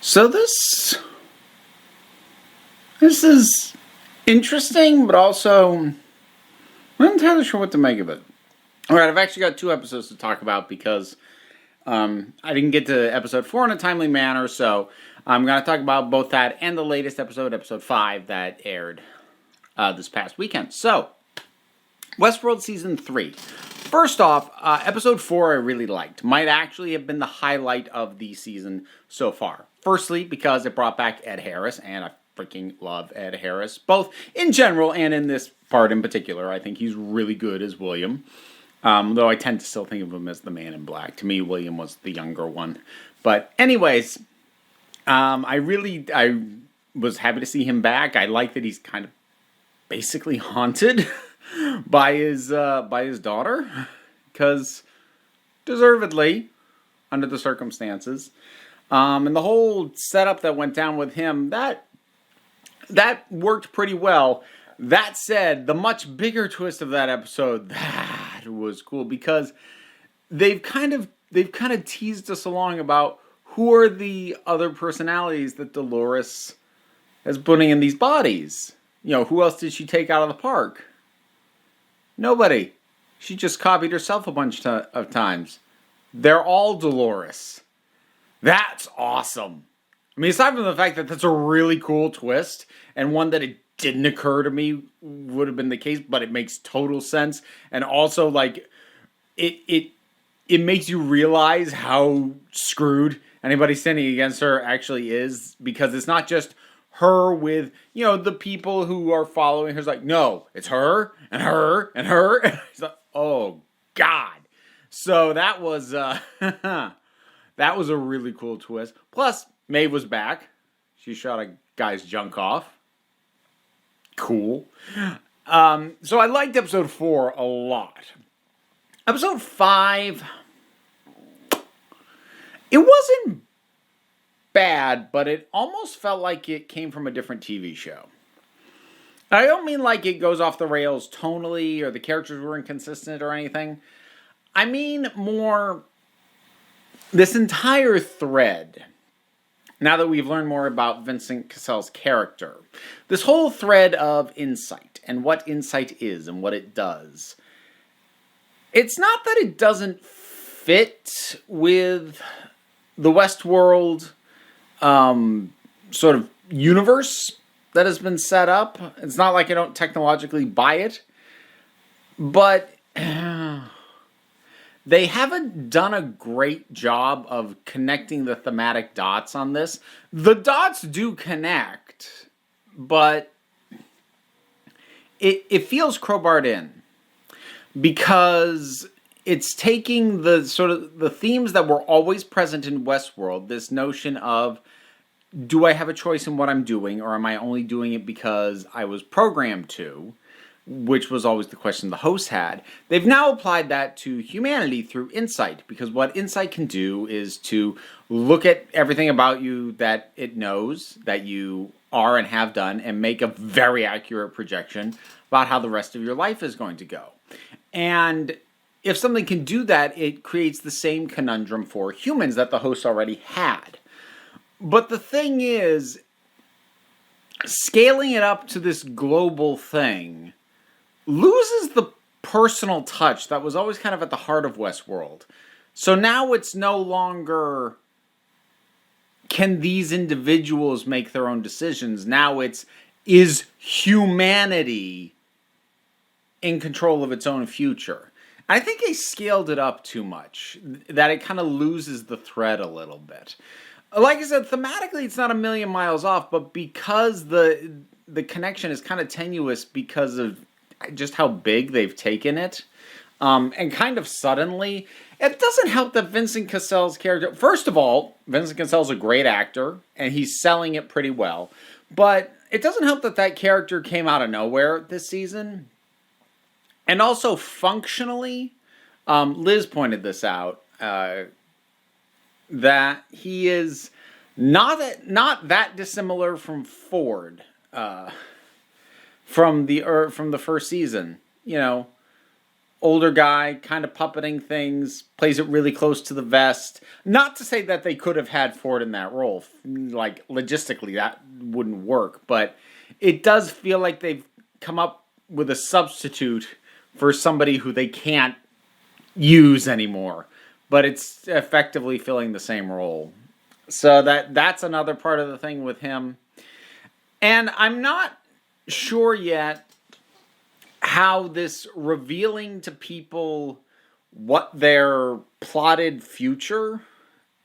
So this is interesting, but also I'm not entirely sure what to make of it. All right, I've actually got two episodes to talk about because I didn't get to episode 4 in a timely manner, so I'm going to talk about both that and the latest episode, episode 5, that aired this past weekend. So, Westworld Season 3. First off, episode 4 I really liked. Might actually have been the highlight of the season so far. Firstly, because it brought back Ed Harris, and I freaking love Ed Harris, both in general and in this part in particular. I think he's really good as William. Though I tend to still think of him as the man in black. To me, William was the younger one. But anyways, I was happy to see him back. I like that he's kind of basically haunted by his daughter, because deservedly, under the circumstances, and the whole setup that went down with him, that worked pretty well. That said, the much bigger twist of that episode, that was cool, because they've kind of teased us along about who are the other personalities that Dolores is putting in these bodies. You know, who else did she take out of the park? Nobody. She just copied herself a bunch of times. They're all Dolores. That's awesome. I mean, aside from the fact that that's a really cool twist, and one that it didn't occur to me would have been the case, but it makes total sense. And also, like, it makes you realize how screwed anybody standing against her actually is, because it's not just her with, you know, the people who are following her. It's like, no, it's her and her and her. It's like, oh God. So that was that was a really cool twist. Plus, Maeve was back. She shot a guy's junk off. Cool. So I liked episode 4 a lot. Episode 5, it wasn't bad, but it almost felt like it came from a different TV show. I don't mean like it goes off the rails tonally or the characters were inconsistent or anything. I mean more this entire thread. Now that we've learned more about Vincent Cassell's character, this whole thread of insight and what insight is and what it does. It's not that it doesn't fit with the Westworld sort of universe that has been set up. It's not like I don't technologically buy it, but they haven't done a great job of connecting the thematic dots on this. The dots do connect, but it feels crowbarred in, because it's taking the sort of the themes that were always present in Westworld, this notion of, do I have a choice in what I'm doing, or am I only doing it because I was programmed to? Which was always the question the host had. They've now applied that to humanity through insight, because what insight can do is to look at everything about you that it knows that you are and have done, and make a very accurate projection about how the rest of your life is going to go. And if something can do that, it creates the same conundrum for humans that the host already had. But the thing is, scaling it up to this global thing loses the personal touch that was always kind of at the heart of Westworld. So now it's no longer, can these individuals make their own decisions? Now it's, is humanity in control of its own future? I think they scaled it up too much, that it kind of loses the thread a little bit. Like I said, thematically it's not a million miles off, but because the connection is kind of tenuous because of just how big they've taken it, and kind of suddenly, it doesn't help that Vincent Cassell's character, first of all, Vincent Cassell's a great actor, and he's selling it pretty well, but it doesn't help that character came out of nowhere this season. And also functionally, Liz pointed this out, that he is not that dissimilar from Ford, from the first season, you know, older guy, kind of puppeting things, plays it really close to the vest. Not to say that they could have had Ford in that role. Like, logistically, that wouldn't work. But it does feel like they've come up with a substitute for somebody who they can't use anymore. But it's effectively filling the same role. So that's another part of the thing with him. And I'm not sure yet how this revealing to people what their plotted future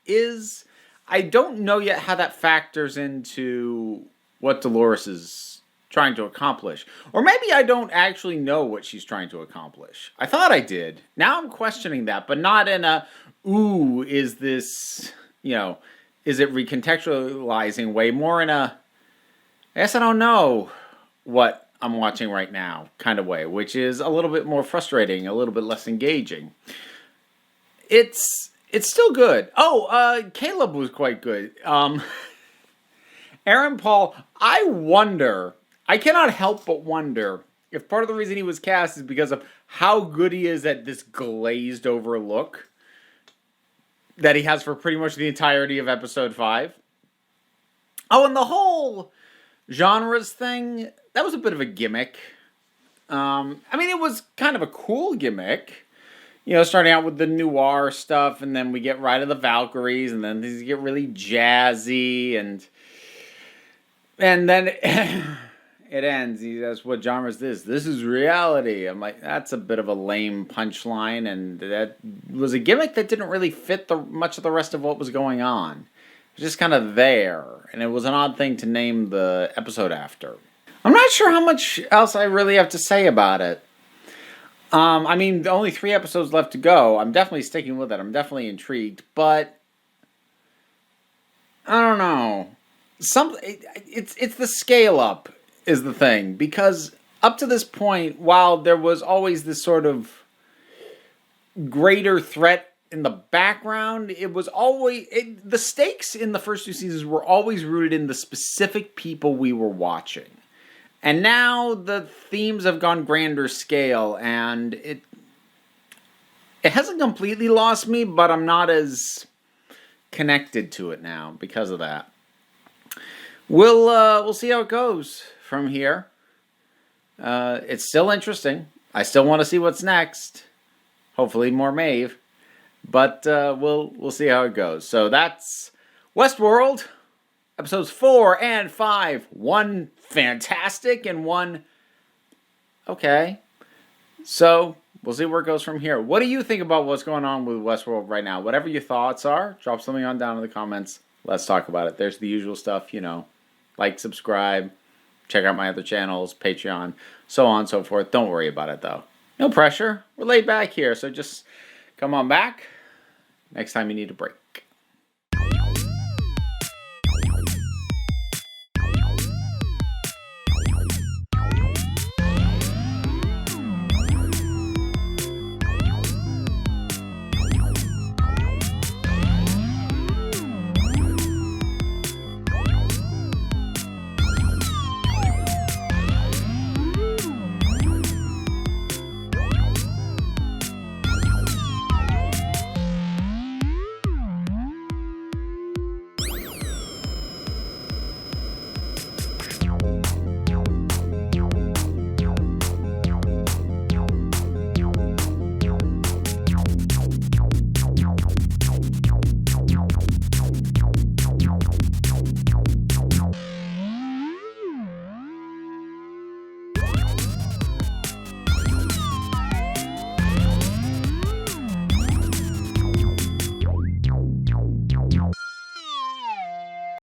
is. I don't know yet how that factors into what Dolores is trying to accomplish. Or maybe I don't actually know what she's trying to accomplish. I thought I did. Now I'm questioning that, but not in a, ooh, is this, is it recontextualizing way? More in a, I guess I don't know what I'm watching right now kind of way, which is a little bit more frustrating, a little bit less engaging. It's still good. Oh, Caleb was quite good. Aaron Paul, I cannot help but wonder if part of the reason he was cast is because of how good he is at this glazed over look that he has for pretty much the entirety of episode 5. Oh, and the whole genres thing, that was a bit of a gimmick. It was kind of a cool gimmick. Starting out with the noir stuff, and then we get Ride of the Valkyries, and then these get really jazzy, and then it ends. He says, what genre is this? This is reality. I'm like, that's a bit of a lame punchline, and that was a gimmick that didn't really fit much of the rest of what was going on. Just kind of there, and it was an odd thing to name the episode after. I'm not sure how much else I really have to say about it. Only 3 episodes left to go. I'm definitely sticking with it. I'm definitely intrigued, but I don't know. It's the scale up is the thing, because up to this point, while there was always this sort of greater threat in the background, it was always the stakes in the first 2 seasons were always rooted in the specific people we were watching, and now the themes have gone grander scale, and it hasn't completely lost me, but I'm not as connected to it now because of that. We'll see how it goes from here. It's still interesting. I still want to see what's next. Hopefully more Maeve. But we'll see how it goes. So that's Westworld, episodes 4 and 5. 1 fantastic and 1 okay. So we'll see where it goes from here. What do you think about what's going on with Westworld right now? Whatever your thoughts are, drop something on down in the comments. Let's talk about it. There's the usual stuff, like, subscribe, check out my other channels, Patreon, so on and so forth. Don't worry about it, though. No pressure. We're laid back here, so just come on back next time you need a break.